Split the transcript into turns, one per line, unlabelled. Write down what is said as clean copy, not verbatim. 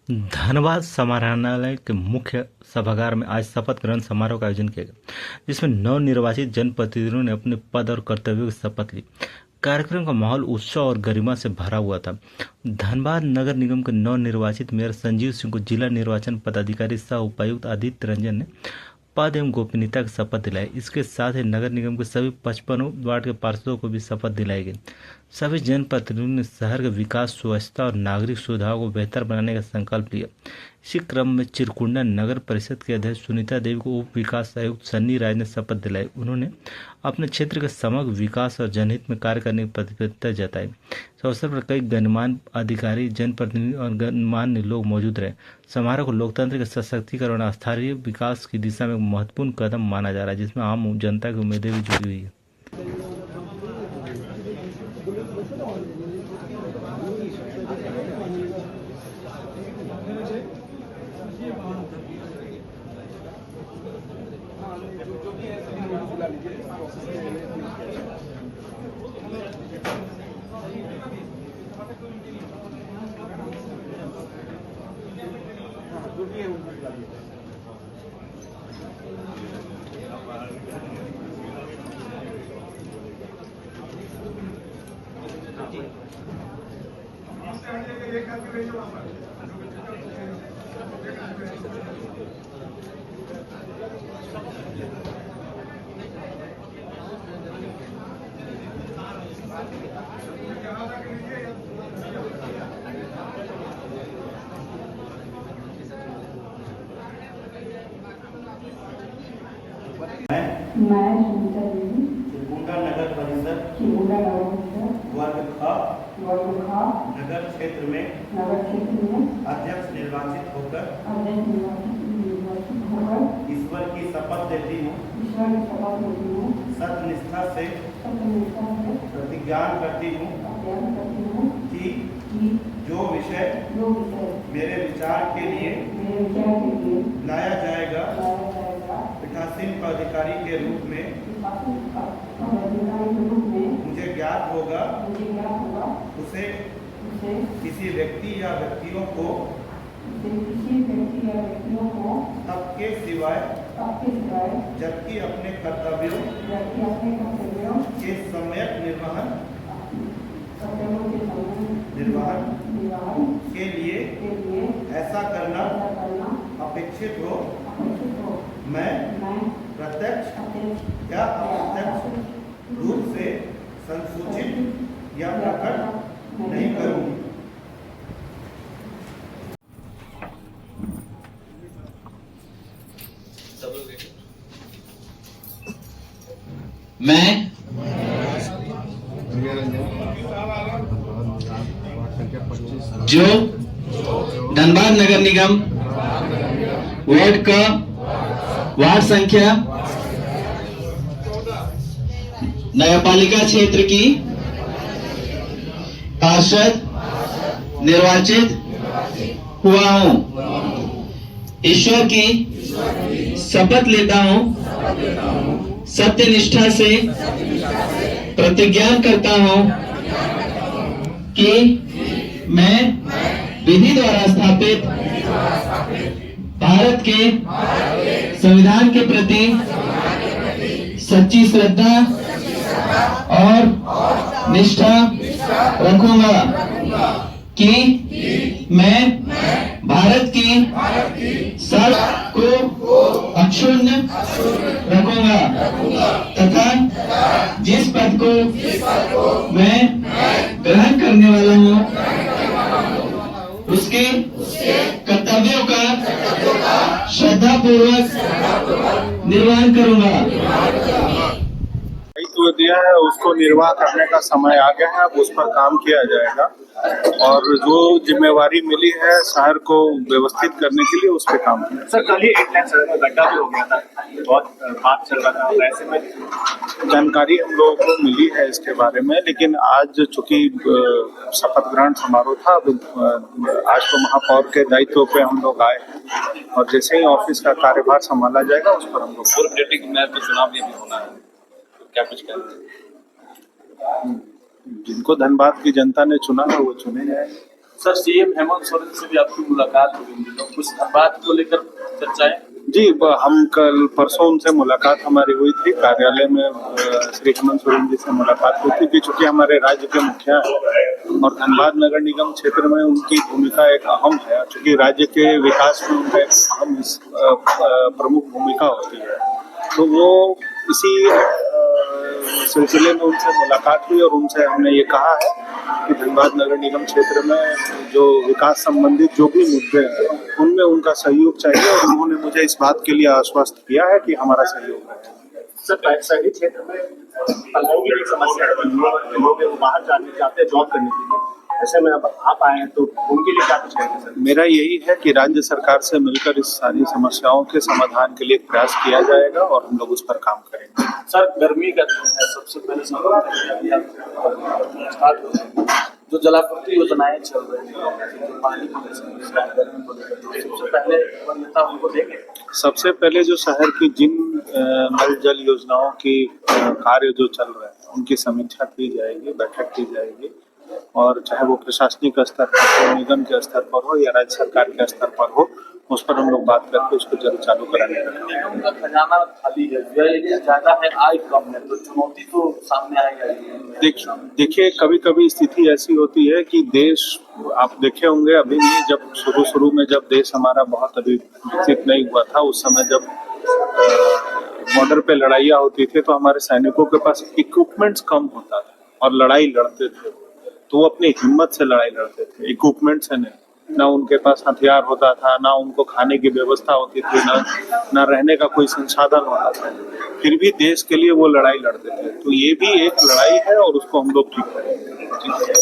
धनबाद समाहरणालय के मुख्य सभागार में आज शपथ ग्रहण समारोह का आयोजन किया गया, जिसमें नवनिर्वाचित जनप्रतिनिधियों ने अपने पद और कर्तव्यों की शपथ ली। कार्यक्रम का माहौल उत्सव और गरिमा से भरा हुआ था। धनबाद नगर निगम के नवनिर्वाचित मेयर संजीव सिंह को जिला निर्वाचन पदाधिकारी सह उपायुक्त आदित्य रंजन ने पद एवं गोपनीयता की शपथ दिलाई। इसके साथ ही नगर निगम के सभी 55 वार्ड के पार्षदों को भी शपथ दिलाई गई। सभी जनप्रतिनिधियों ने शहर के विकास, स्वच्छता और नागरिक सुविधाओं को बेहतर बनाने का संकल्प लिया। इसी क्रम में चिरकुंडा नगर परिषद के अध्यक्ष सुनीता देवी को उप विकास आयुक्त सन्नी राज ने शपथ दिलाई। उन्होंने अपने क्षेत्र के समग्र विकास और जनहित में कार्य करने की प्रतिबद्धता जताई। इस अवसर पर कई गणमान्य अधिकारी, जनप्रतिनिधि और गणमान्य लोग मौजूद रहे। समारोह को लोकतंत्र के सशक्तिकरण और स्थायी विकास की दिशा में महत्वपूर्ण कदम माना जा रहा है, जिसमें आम जनता की उम्मीदें भी जुड़ी हुई है।
मैं सुनीता देवी
चिरकुंडा नगर परिषद वर्ग ख नगर क्षेत्र में अध्यक्ष निर्वाचित होकर ईश्वर की शपथ लेती हूँ। सत्यनिष्ठा से प्रतिज्ञान करती हूँ कि जो विषय मेरे विचार के लिए लाया जाएगा, पीठासीन पदाधिकारी के रूप में मुझे ज्ञात होगा, उसे किसी व्यक्ति या व्यक्तियों को तब के सिवाय जबकि अपने कर्तव्यों के सम्यक निर्वहन के लिए ऐसा करना अपेक्षित हो। मैं प्रत्यक्ष या अप्रत्यक्ष रूप से संसूचित या प्रकट नहीं करूंगी।
मैं जो धनबाद नगर निगम वार्ड का वार्ड संख्या नगरपालिका क्षेत्र की पार्षद निर्वाचित हुआ हूँ, ईश्वर की शपथ लेता हूँ, सत्यनिष्ठा से प्रतिज्ञा करता हूँ कि मैं विधि द्वारा स्थापित भारत के संविधान के प्रति सच्ची श्रद्धा और निष्ठा रखूंगा, कि मैं भारत की शर्त को अक्षुण्ण रखूंगा तथा जिस पद को मैं ग्रहण करने वाला हूँ, उसके कर्तव्यों का श्रद्धापूर्वक निर्वहन करूंगा।
जो दिया है उसको निर्वाह करने का समय आ गया है। अब उस पर काम किया जाएगा और जो जिम्मेवारी मिली है शहर को व्यवस्थित करने के लिए उस पर काम किया।
सर, कल ही एक लाइन सड़क में गड्ढा भी हो गया था, बहुत बात चल रहा था, ऐसे में
जानकारी हम लोगों को मिली है इसके बारे में, लेकिन आज चूंकि शपथ ग्रहण समारोह था, आज तो महापौर के दायित्व पे हम लोग आए और जैसे ही ऑफिस का कार्यभार संभाला जाएगा उस पर हम लोग
पूर्व डिप्टी मेयर का चुनाव भी अभी होना है, क्या कुछ कहना है?
जिनको धनबाद की जनता ने चुना है वो चुने जाए।
सर सीएम हेमंत सोरेन से भी आपकी मुलाकात हुई, तो कुछ बात को लेकर चर्चाएं।
जी, हम कल परसों उनसे मुलाकात हमारी हुई थी कार्यालय में। श्री हेमंत सोरेन जी से मुलाकात हुई थी कि चूंकि हमारे राज्य के मुखिया हैं और धनबाद नगर निगम क्षेत्र में उनकी भूमिका एक अहम है, चूंकि राज्य के विकास में उनका एक अहम प्रमुख भूमिका होती है, तो वो इसी सिलसिले में उनसे मुलाकात हुई और उनसे हमने ये कहा है कि धनबाद नगर निगम क्षेत्र में जो विकास संबंधित जो भी मुद्दे हैं उनमें उनका सहयोग चाहिए, और उन्होंने मुझे इस बात के लिए आश्वस्त किया है कि हमारा सहयोग है।
सर शहरी क्षेत्र में पढ़ाई की एक समस्या है, लोग बाहर जाने चाहते हैं जॉब करने के लिए, ऐसे में अब आप आए हैं तो उनके लिए क्या कुछ कहेंगे सर?
मेरा यही है कि राज्य सरकार से मिलकर इस सारी समस्याओं के समाधान के लिए प्रयास किया जाएगा और हम लोग उस पर काम करेंगे।
सर गर्मी का दिन है, सबसे पहले जो जलापूर्ति योजनाएं चल रही हैं, जो पानी की सबसे पहले नेता उनको देंगे। सबसे
पहले जो शहर की जिन नल जल योजनाओं की कार्य जो चल रहे हैं उनकी समीक्षा की जाएगी, बैठक की जाएगी, और चाहे वो प्रशासनिक स्तर पर हो, निगम के स्तर पर हो या राज्य सरकार के स्तर पर हो, उस पर हम लोग बात करके उसको जल्द चालू कराने का। निगम का खजाना खाली है, व्यय ज्यादा है, आय कम है, तो चुनौती तो सामने आएगा। देखिए कभी कभी स्थिति ऐसी होती है कि देश, आप देखे होंगे अभी नहीं, जब शुरू में जब देश हमारा बहुत अभी विकसित नहीं हुआ था, उस समय जब बॉर्डर पे लड़ाइयाँ होती थी तो हमारे सैनिकों के पास इक्विपमेंट्स कम होता था और लड़ाई लड़ते थे, तो वो अपनी हिम्मत से लड़ाई लड़ते थे, इक्विपमेंट से नहीं। ना उनके पास हथियार होता था, ना उनको खाने की व्यवस्था होती थी, ना रहने का कोई संसाधन होता था, फिर भी देश के लिए वो लड़ाई लड़ते थे। तो ये भी एक लड़ाई है और उसको हम लोग ठीक करेंगे।